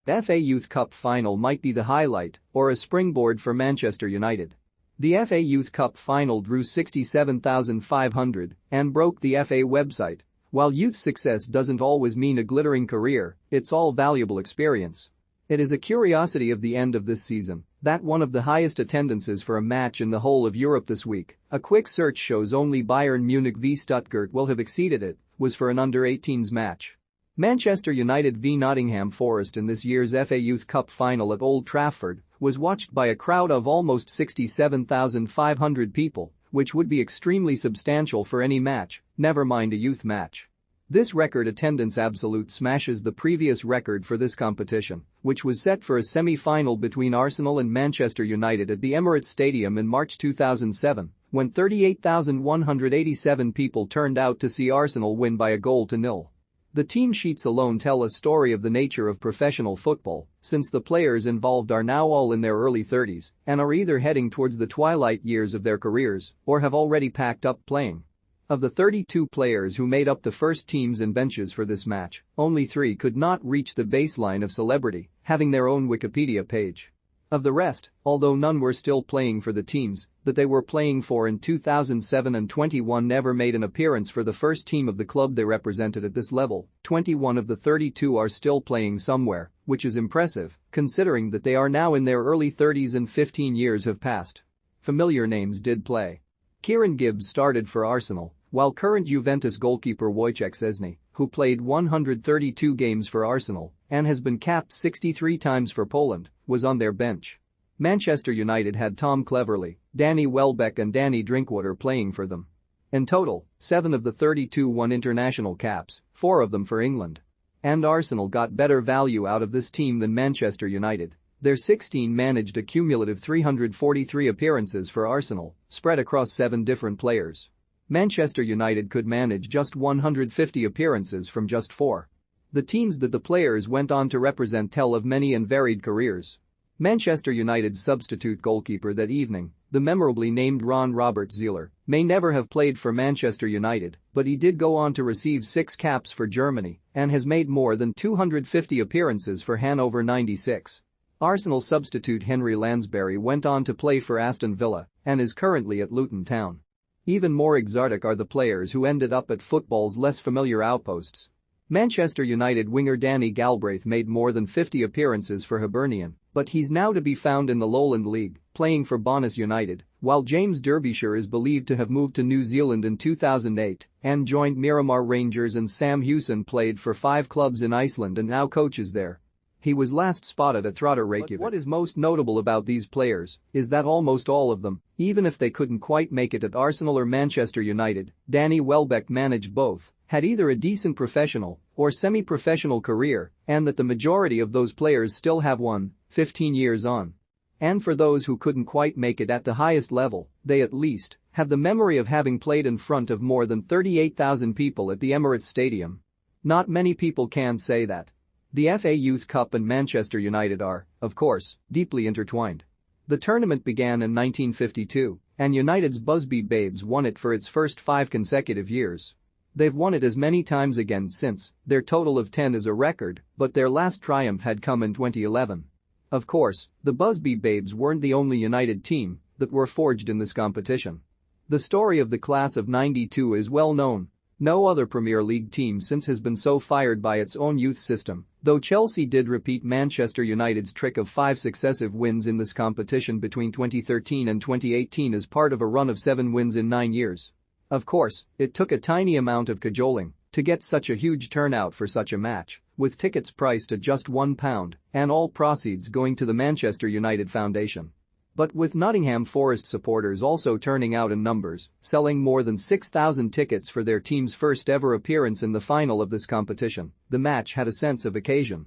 FA Youth Cup final might be the highlight or a springboard for Manchester United. The FA Youth Cup final drew 67,500 and broke the FA website. While youth success doesn't always mean a glittering career, it's all valuable experience. It is a curiosity of the end of this season that one of the highest attendances for a match in the whole of Europe this week, a quick search shows only Bayern Munich v Stuttgart will have exceeded it, was for an under-18s match. Manchester United v Nottingham Forest in this year's FA Youth Cup final at Old Trafford was watched by a crowd of almost 67,500 people, which would be extremely substantial for any match, never mind a youth match. This record attendance absolute smashes the previous record for this competition, which was set for a semi-final between Arsenal and Manchester United at the Emirates Stadium in March 2007, when 38,187 people turned out to see Arsenal win by 1-0. The team sheets alone tell a story of the nature of professional football, since the players involved are now all in their early 30s and are either heading towards the twilight years of their careers or have already packed up playing. Of the 32 players who made up the first teams and benches for this match, only 3 could not reach the baseline of celebrity, having their own Wikipedia page. Of the rest, although none were still playing for the teams that they were playing for in 2007 and 21 never made an appearance for the first team of the club they represented at this level, 21 of the 32 are still playing somewhere, which is impressive, considering that they are now in their early 30s and 15 years have passed. Familiar names did play. Kieran Gibbs started for Arsenal, while current Juventus goalkeeper Wojciech Szczesny, who played 132 games for Arsenal and has been capped 63 times for Poland, was on their bench. Manchester United had Tom Cleverley, Danny Welbeck and Danny Drinkwater playing for them. In total, 7 of the 32 won international caps, 4 of them for England. And Arsenal got better value out of this team than Manchester United. Their 16 managed a cumulative 343 appearances for Arsenal, spread across 7 different players. Manchester United could manage just 150 appearances from just 4. The teams that the players went on to represent tell of many and varied careers. Manchester United's substitute goalkeeper that evening, the memorably named Ron Robert Zieler, may never have played for Manchester United, but he did go on to receive 6 caps for Germany and has made more than 250 appearances for Hannover 96. Arsenal substitute Henry Lansbury went on to play for Aston Villa and is currently at Luton Town. Even more exotic are the players who ended up at football's less familiar outposts. Manchester United winger Danny Galbraith made more than 50 appearances for Hibernian, but he's now to be found in the Lowland League, playing for Bonus United, while James Derbyshire is believed to have moved to New Zealand in 2008 and joined Miramar Rangers, and Sam Hewson played for 5 clubs in Iceland and now coaches there. He was last spotted at Throtter Reykjavik. But what is most notable about these players is that almost all of them, even if they couldn't quite make it at Arsenal or Manchester United, Danny Welbeck managed both, had either a decent professional or semi-professional career, and that the majority of those players still have 15 years on. And for those who couldn't quite make it at the highest level, they at least have the memory of having played in front of more than 38,000 people at the Emirates Stadium. Not many people can say that. The FA Youth Cup and Manchester United are, of course, deeply intertwined. The tournament began in 1952, and United's Busby Babes won it for its first 5 consecutive years. They've won it as many times again since, their total of 10 is a record, but their last triumph had come in 2011. Of course, the Busby Babes weren't the only United team that were forged in this competition. The story of the class of '92 is well known. No other Premier League team since has been so fired by its own youth system, though Chelsea did repeat Manchester United's trick of 5 successive wins in this competition between 2013 and 2018 as part of a run of 7 wins in 9 years. Of course, it took a tiny amount of cajoling to get such a huge turnout for such a match, with tickets priced at just £1 and all proceeds going to the Manchester United Foundation. But with Nottingham Forest supporters also turning out in numbers, selling more than 6,000 tickets for their team's first ever appearance in the final of this competition, the match had a sense of occasion.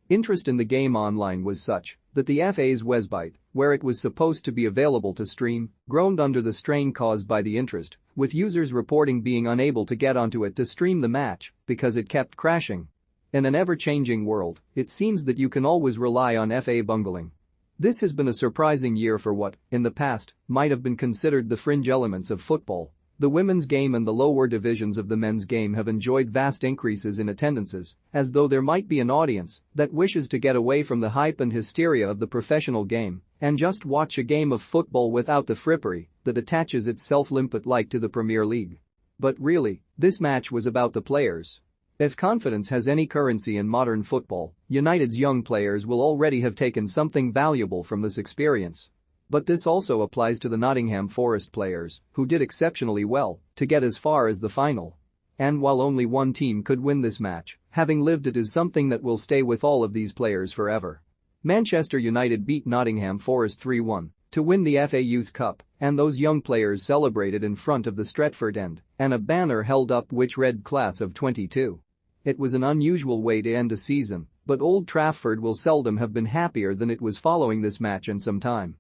Interest in the game online was such that the FA's website, where it was supposed to be available to stream, groaned under the strain caused by the interest, with users reporting being unable to get onto it to stream the match because it kept crashing. In an ever-changing world, it seems that you can always rely on FA bungling. This has been a surprising year for what, in the past, might have been considered the fringe elements of football. The women's game and the lower divisions of the men's game have enjoyed vast increases in attendances, as though there might be an audience that wishes to get away from the hype and hysteria of the professional game and just watch a game of football without the frippery that attaches itself limpet-like to the Premier League. But really, this match was about the players. If confidence has any currency in modern football, United's young players will already have taken something valuable from this experience. But this also applies to the Nottingham Forest players, who did exceptionally well to get as far as the final. And while only one team could win this match, having lived it is something that will stay with all of these players forever. Manchester United beat Nottingham Forest 3-1 to win the FA Youth Cup, and those young players celebrated in front of the Stretford end and a banner held up which read Class of 22. It was an unusual way to end a season, but Old Trafford will seldom have been happier than it was following this match in some time.